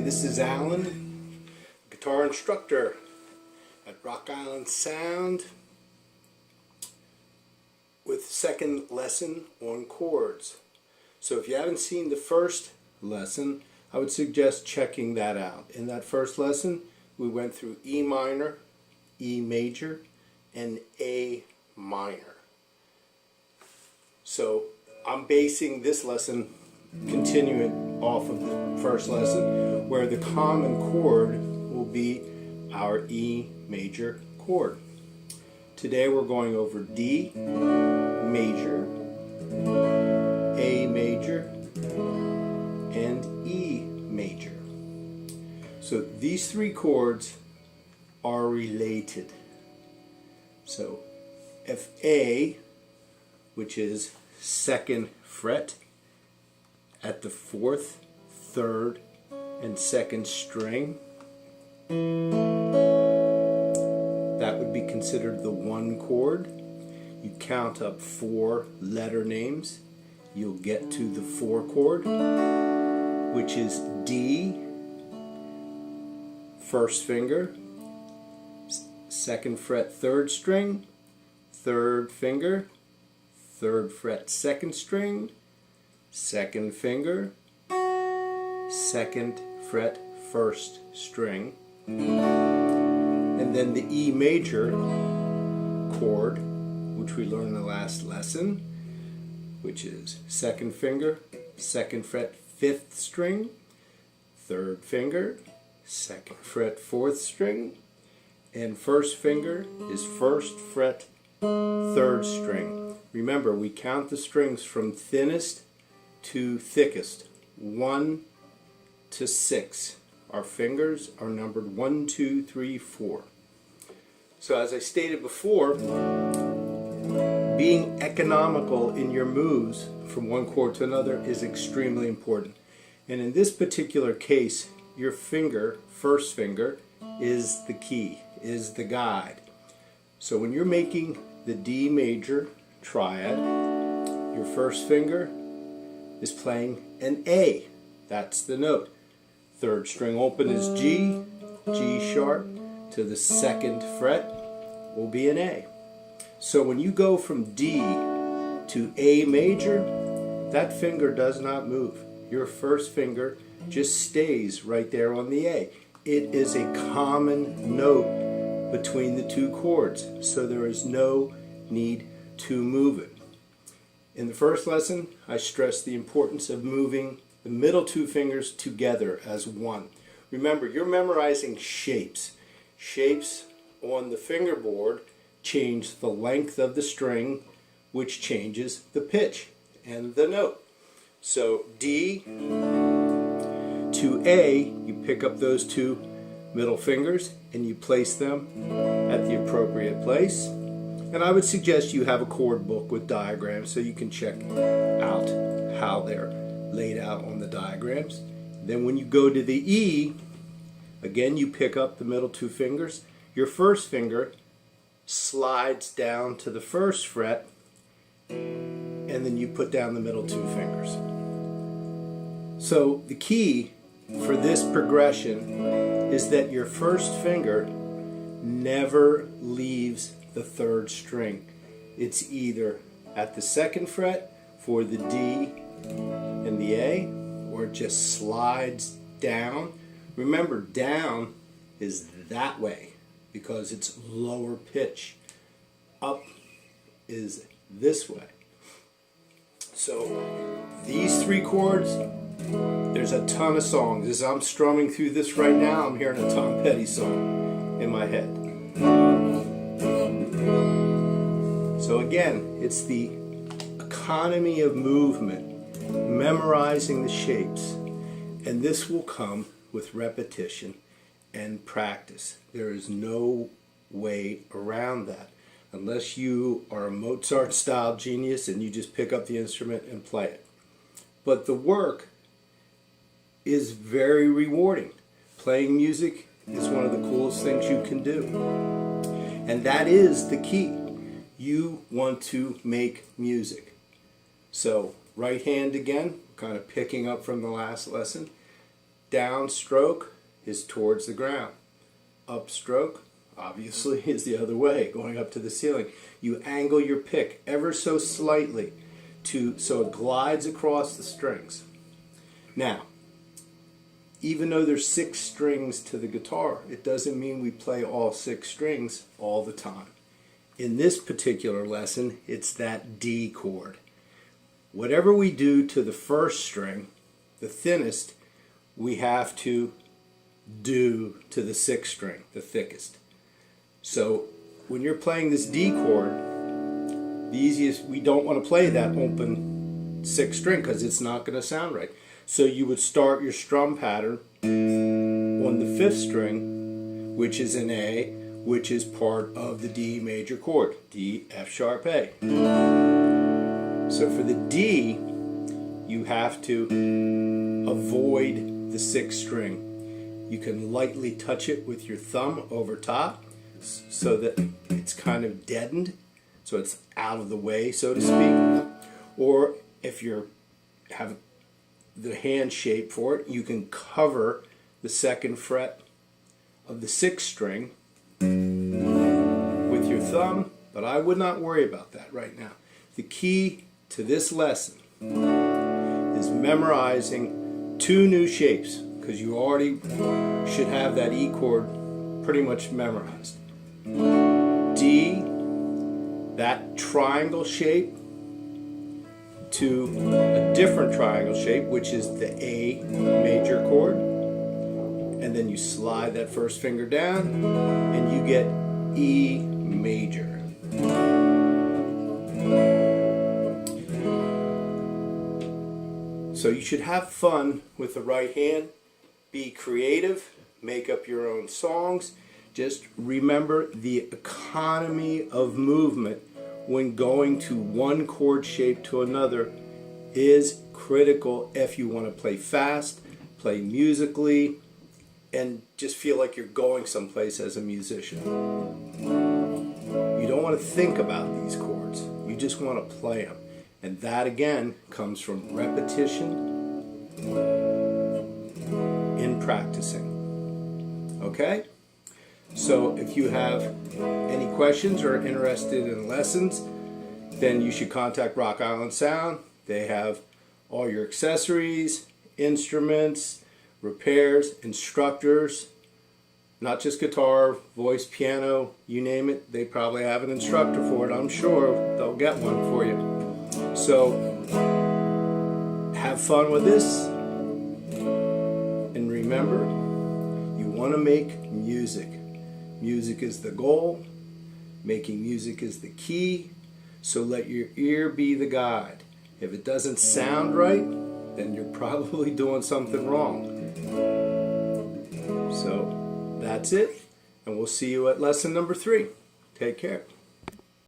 this is Alan, guitar instructor at Rock Island Sound with second lesson on chords. So if you haven't seen the first lesson, I would suggest checking that out. In that first lesson, we went through E minor, E major, and A minor. So I'm basing this lesson continuing off of the first lesson, where the common chord will be our E major chord. Today we're going over D major, A major, and E major. So these three chords are related. So if A, which is second fret at the fourth, third, and second string, that would be considered the one chord. You count up 4 letter names, you'll get to the 4 chord, which is D, first finger, second fret, third string, third finger, third fret, second string, second finger, second fret, first string, and then the E major chord, which we learned in the last lesson, which is second finger, second fret, fifth string, third finger, second fret, fourth string, and first finger is first fret, third string. Remember, we count the strings from thinnest to thickest, 1 to 6. Our fingers are numbered 1, 2, 3, 4. So as I stated before, being economical in your moves from one chord to another is extremely important. And in this particular case, your finger, first finger, is the key, is the guide. So when you're making the D major triad, your first finger is playing an A. That's the note. Third string open is G, G sharp to the second fret will be an A. So when you go from D to A major, that finger does not move. Your first finger just stays right there on the A. It is a common note between the two chords, so there is no need to move it. In the first lesson, I stressed the importance of moving the middle two fingers together as one. Remember, you're memorizing shapes. Shapes on the fingerboard change the length of the string, which changes the pitch and the note. So D to A, you pick up those two middle fingers and you place them at the appropriate place. And I would suggest you have a chord book with diagrams so you can check out how they're laid out on the diagrams. Then when you go to the E, again you pick up the middle two fingers. Your first finger slides down to the first fret, and then you put down the middle two fingers. So the key for this progression is that your first finger never leaves the third string. It's either at the second fret for the D and the A, or it just slides down. Remember, down is that way because it's lower pitch. Up is this way. So these three chords, there's a ton of songs. As I'm strumming through this right now, I'm hearing a Tom Petty song in my head. So again, it's the economy of movement, memorizing the shapes, and this will come with repetition and practice. There is no way around that unless you are a Mozart style genius and you just pick up the instrument and play it. But the work is very rewarding. Playing music is one of the coolest things you can do, and that is the key. You want to make music. So right hand again, kind of picking up from the last lesson. Downstroke is towards the ground. Upstroke, obviously, is the other way, going up to the ceiling. You angle your pick ever so slightly so it glides across the strings. Now, even though there's 6 strings to the guitar, it doesn't mean we play all 6 strings all the time. In this particular lesson, it's that D chord. Whatever we do to the first string, the thinnest, we have to do to the 6th string, the thickest. So when you're playing this D chord, the easiest, we don't want to play that open 6th string because it's not going to sound right. So you would start your strum pattern on the 5th string, which is an A, which is part of the D major chord, D, F sharp, A. So for the D, you have to avoid the 6th string. You can lightly touch it with your thumb over top so that it's kind of deadened, so it's out of the way, so to speak. Or if you have the hand shape for it, you can cover the 2nd fret of the 6th string with your thumb, but I would not worry about that right now. The key to this lesson is memorizing 2 new shapes, because you already should have that E chord pretty much memorized. D, that triangle shape, to a different triangle shape, which is the A major chord, and then you slide that first finger down and you get E major. So you should have fun with the right hand, be creative, make up your own songs. Just remember the economy of movement when going to one chord shape to another is critical if you want to play fast, play musically, and just feel like you're going someplace as a musician. You don't want to think about these chords, you just want to play them. And that again comes from repetition in practicing. Okay? So if you have any questions or are interested in lessons, then you should contact Rock Island Sound. They have all your accessories, instruments, repairs, instructors, not just guitar, voice, piano, you name it. They probably have an instructor for it. I'm sure they'll get one for you. So have fun with this, and remember, you want to make music. Music is the goal, making music is the key, so let your ear be the guide. If it doesn't sound right, then you're probably doing something wrong. So that's it, and we'll see you at lesson number 3. Take care.